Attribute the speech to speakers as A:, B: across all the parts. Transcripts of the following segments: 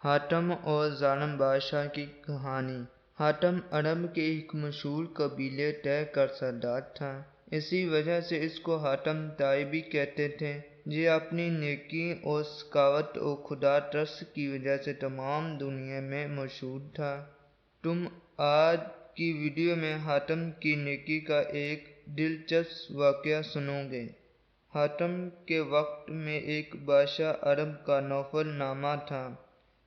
A: حاتم اور ظالم بادشاہ کی کہانی۔ حاتم عرب کے ایک مشہور قبیلے طے کا سردار تھا۔ اسی وجہ سے اس کو حاتم طائی بھی کہتے تھے۔ یہ اپنی نیکی اور سخاوت اور خدا ترس کی وجہ سے تمام دنیا میں مشہور تھا۔ تم آج کی ویڈیو میں حاتم کی نیکی کا ایک دلچسپ واقعہ سنو گے۔ حاتم کے وقت میں ایک بادشاہ عرب کا نوفل نامہ تھا۔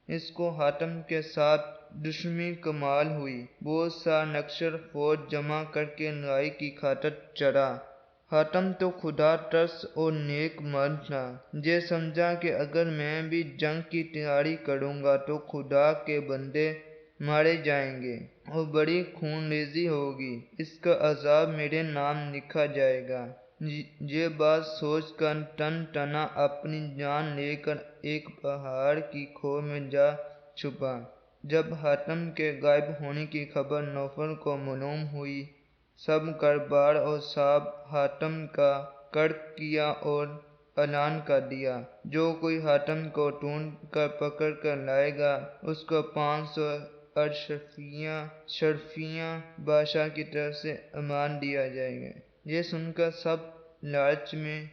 A: اس کو حاتم کے ساتھ دشمنی کمال ہوئی۔ بہت سا نکسر فوج جمع کر کے لڑائی کی خاطر چلا۔ حاتم تو خدا ترس اور نیک مرد تھا۔ یہ سمجھا کہ اگر میں بھی جنگ کی تیاری کروں گا تو خدا کے بندے مارے جائیں گے اور بڑی خون ریزی ہوگی، اس کا عذاب میرے نام لکھا جائے گا۔ یہ بات سوچ کر تن تنا اپنی جان لے کر ایک پہاڑ کی کھو میں جا چھپا۔ جب حاتم کے غائب ہونے کی خبر نوفل کو معلوم ہوئی، سب دربار اور صاحب حاتم کا قتل کیا اور اعلان کر دیا، جو کوئی حاتم کو ڈھونڈ کر پکڑ کر لائے گا، اس کو 500 اشرفیاں بادشاہ کی طرف سے انعام دیا جائے گا۔ یہ سن کر سب لالچ میں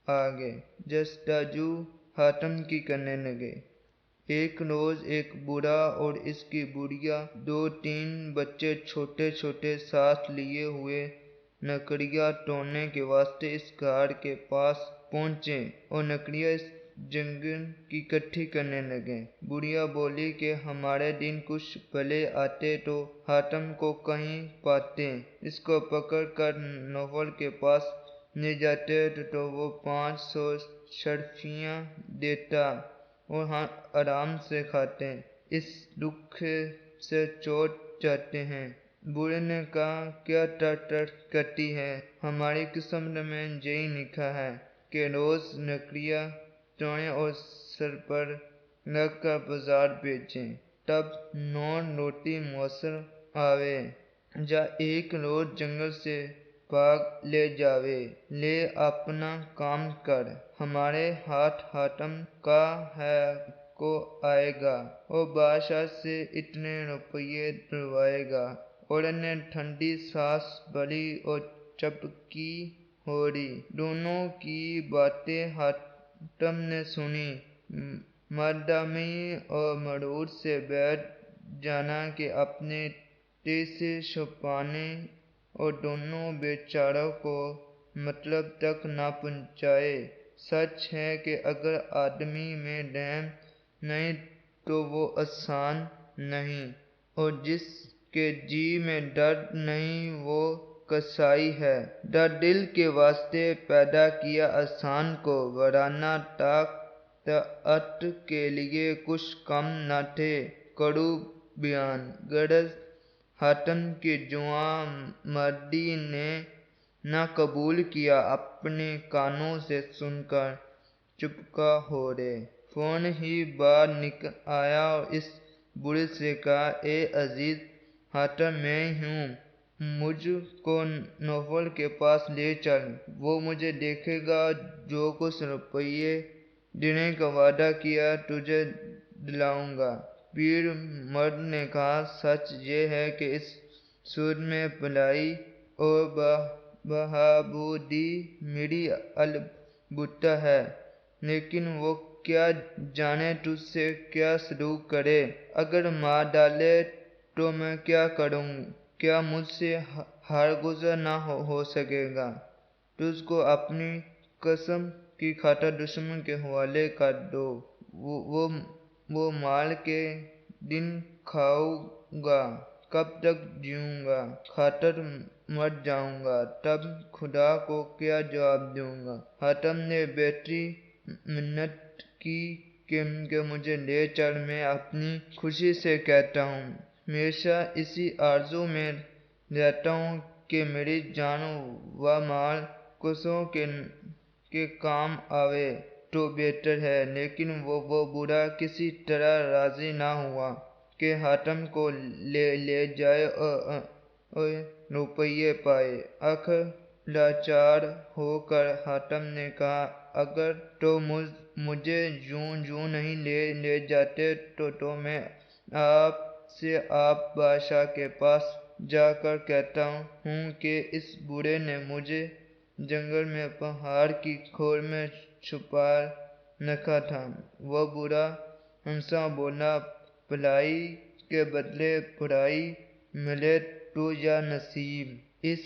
A: آ گئے، جستجو حاتم کی کرنے لگے۔ ایک روز ایک بوڑھا اور اس کی بڑھیا 2-3 بچے چھوٹے چھوٹے ساتھ لیے ہوئے لکڑیاں توڑنے کے واسطے اس غار کے پاس پہنچے اور لکڑیاں اس جنگل کی اکٹھی کرنے لگے۔ بڑھیا بولی کہ ہمارے دن کچھ بھلے آتے تو حاتم کو کہیں پاتے، اس کو پکڑ کر نوفل کے پاس لے جاتے تو وہ 500 اشرفیاں دیتا اور ہم آرام سے کھاتے، اس دکھ سے چوٹ جاتے ہیں۔ بوڑھے نے کہا، کیا ٹٹ کرتی ہے؟ ہماری قسمت میں یہی لکھا ہے کہ روز لکڑیاں توڑیں اور سر پر رکھ کر بازار بھیجیں، تب 9 روٹی میسر آوے۔ یا ایک روز جنگل سے بھاگ لے جاوے، لے اپنا کام کر، ہمارے ہاتھ حاتم کا ہے کو آئے گا اور بادشاہ سے اتنے روپیے دلوائے گا۔ عورت نے ٹھنڈی سانس بھری اور چپکی اوڑھی۔ دونوں کی باتیں حاتم نے سنی۔ مردمی اور مرور سے بیٹھ جانا کہ اپنے تیر سے چھپانے اور دونوں بیچاروں کو مطلب تک نہ پہنچائے۔ سچ ہے کہ اگر آدمی میں رحم نہیں تو وہ انسان نہیں، اور جس کے جی میں درد نہیں وہ قصائی ہے۔ دل کے واسطے پیدا کیا انسان کو، ورنہ طاقت کے لیے کچھ کم نہ تھے۔ کڑو بیان۔ غرض حاتم کی جوان مردی نے نہ قبول کیا، اپنے کانوں سے سن کر چپکا اوڑھے، فوراً ہی باہر نکل آیا اور اس بوڑھے سے کہا، اے عزیز حاتم، میں ہی ہوں، مجھ کو نوفل کے پاس لے چل، وہ مجھے دیکھے گا، جو کچھ روپیے دینے کا وعدہ کیا تجھے دلاؤں گا۔ پیر مرد نے کہا، سچ یہ ہے کہ اس صورت میں بھلائی اور بہبودی میری البتہ ہے، لیکن وہ کیا جانے تجھ سے کیا سلوک کرے؟ اگر مار ڈالے تو میں کیا کروں؟ کیا مجھ سے درگزر نہ ہو سکے گا؟ تجھ کو اپنی قسم کی خاطر دشمن کے حوالے کر دوں، وہ مال کے دن کھاؤں گا، کب تک جیوں گا؟ خاطر مر جاؤں گا، تب خدا کو کیا جواب دوں گا؟ حاتم نے بڑی منت کی کہ مجھے لے چل، میں اپنی خوشی سے کہتا ہوں، ہمیشہ اسی آرزو میں رہتا ہوں کہ میری جان و مال کسوں کے کام آوے تو بہتر ہے۔ لیکن وہ بوڑھا کسی طرح راضی نہ ہوا کہ حاتم کو لے جائے اور روپیے پائے۔ آخر لاچار ہو کر حاتم نے کہا، اگر تو مجھے یوں نہیں لے جاتے تو میں آپ بادشاہ کے پاس جا کر کہتا ہوں کہ اس بوڑھے نے مجھے جنگل میں پہاڑ کی کھوڑ میں چھپا رکھا تھا۔ وہ بوڑھا ہنسا بولا، بھلائی کے بدلے برائی ملے تو یا نصیب۔ اس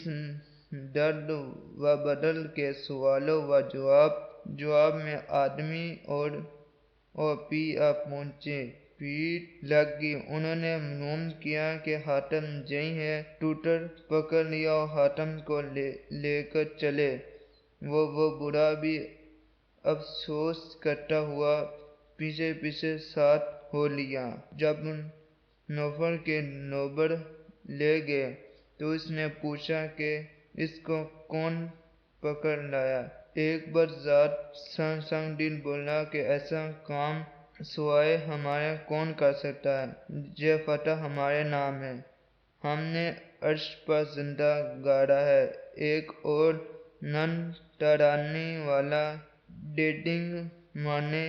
A: درد و بدل کے سوالوں و جواب میں آدمی اور پی آ پہنچے۔ پیٹ لگ گئی۔ انہوں نے معلوم کیا کہ حاتم جئی ہے۔ ٹوٹر پکڑ لیا اور حاتم کو لے کر چلے۔ وہ بوڑھا بھی افسوس کرتا ہوا پیچھے ساتھ ہو لیا۔ جب نوفل کے نوبر لے گئے تو اس نے پوچھا کہ اس کو کون پکڑ لایا؟ ایک ذات سنگ دل بولا کہ ایسا کام سوائے ہمارے کون کر سکتا ہے؟ یہ فتح ہمارے نام ہے۔ ہم نے عرش پر جھنڈا گاڑا ہے۔ ایک اور نن تڑانے والا ڈیڈنگ مارنے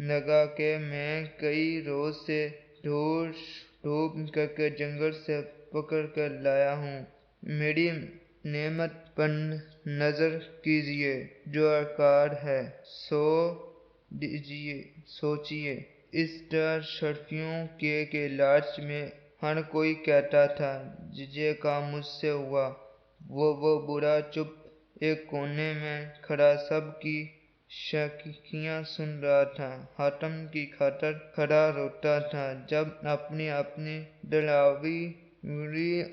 A: لگا کہ میں کئی روز سے ڈھونڈ کر جنگل سے پکڑ کر لایا ہوں۔ میری نعمت پر نظر کیجیے، جو آکار ہے سو سوچیے۔ اس طرح شرفیوں کے لالچ میں ہر کوئی کہتا تھا یہ کام مجھ سے ہوا۔ وہ بوڑھا چپ ایک کونے میں کھڑا سب کی شاخیاں سن رہا تھا۔ حاتم کی خاطر کھڑا روتا تھا۔ جب اپنی دلاوری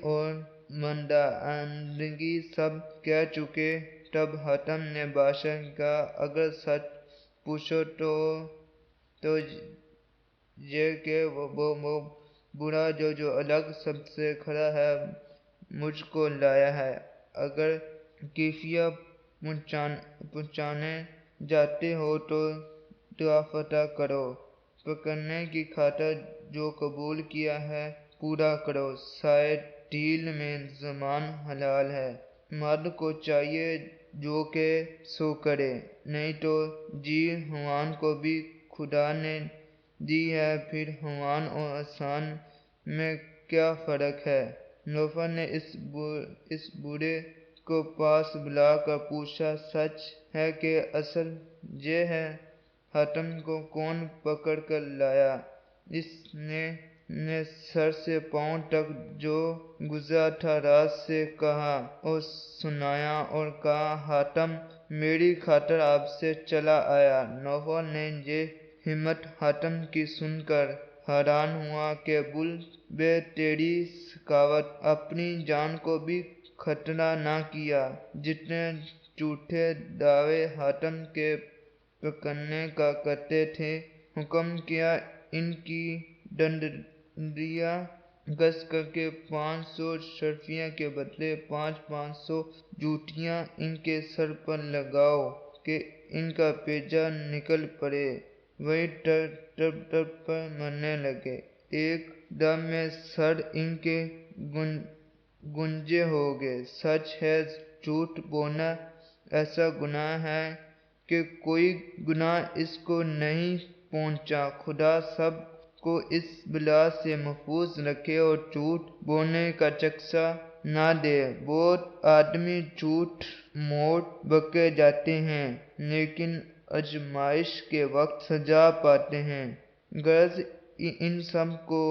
A: اور مردانگی سب کہہ چکے تب حاتم نے بادشاہ سے کہا، اگر سچ پوچھو تو یہ کہ وہ بوڑھا جو الگ سب سے کھڑا ہے مجھ کو لایا ہے۔ اگر کیفیت پہنچانے جاتے ہو تو دعا فتح کرو۔ پکڑنے کی خاطر جو قبول کیا ہے پورا کرو۔ شاید ڈھیل میں زمان حلال ہے۔ مرد کو چاہیے جو کہ سو کرے، نہیں تو جی حیوان کو بھی خدا نے دی ہے، پھر حیوان اور انسان میں کیا فرق ہے؟ نوفل نے اس بوڑھے کو پاس بلا کر پوچھا، سچ ہے کہ اصل یہ ہے حاتم کو کون پکڑ کر لایا؟ اس نے سر سے پاؤں تک جو گزرا تھا راز سے کہا اور سنایا اور کہا، حاتم میری خاطر آپ سے چلا آیا۔ نوفل نے یہ ہمت حاتم کی سن کر حیران ہوا کہ بول بے تیری سخاوت، اپنی جان کو بھی خطرہ نہ کیا۔ جتنے جھوٹے دعوے حاتم کے پکڑنے کا کرتے تھے، حکم کیا ان کی ڈنڈیاں کس کر کے 500 شرفیوں کے بدلے 500 جوتیاں ان کے سر پر لگاؤ کہ ان کا پیجا نکل پڑے۔ وہی تڑپ کر مرنے لگے۔ ایک دم میں سر ان کے گونجے ہو گئے۔ سچ ہے جھوٹ بولنا ایسا گناہ ہے کہ کوئی گناہ اس کو نہیں پہنچا۔ خدا سب کو اس بلا سے محفوظ رکھے اور جھوٹ بولنے کا چسکا نہ دے۔ بہت آدمی جھوٹ موٹ بکے جاتے ہیں لیکن آزمائش کے وقت سزا پاتے ہیں۔ غرض ان سب کو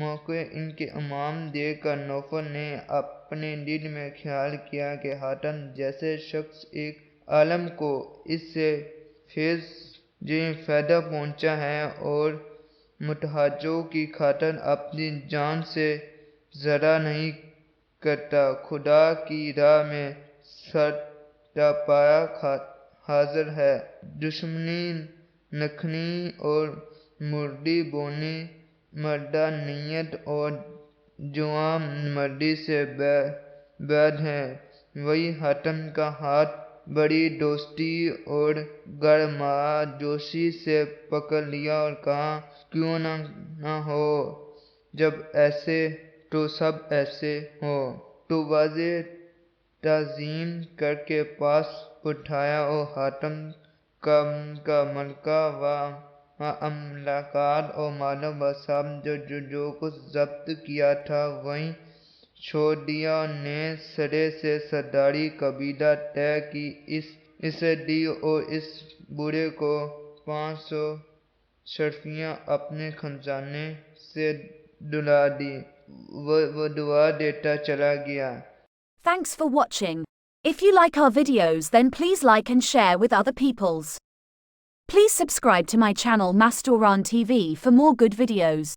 A: موقع انعام دے کر نوفل نے اپنے دل میں خیال کیا کہ حاتم جیسے شخص ایک عالم کو اس سے فائدہ پہنچا ہے اور محتاجوں کی خاطر اپنی جان سے ذرہ نہیں کرتا، خدا کی راہ میں سراپایا حاضر ہے۔ دشمنی رکھنی اور مردی بولنی مردانیت اور جوان مردی سے بعید ہے۔ وہیں حاتم کا ہاتھ بڑی دوستی اور گرماجوشی سے پکڑ لیا اور کہا، کیوں نہ ہو؟ جب ایسے تو سب ایسے ہو۔ تو واضح تعظیم کر کے پاس اٹھایا اور حاتم کا ملکہ و املاکات اور مال و بسام جو کچھ ضبط کیا تھا وہیں چھوڑ دیا۔ نے سرے سے سرداری قبیلہ طے کی، اسے دی اور اس بوڑھے کو 500 شرفیاں اپنے خزانے سے دلا دی۔ وہ دعا دیتا چلا گیا۔
B: Thanks for watching. If you like our videos, then please like and share with other peoples. Please subscribe to my channel Mastoran TV for more good videos.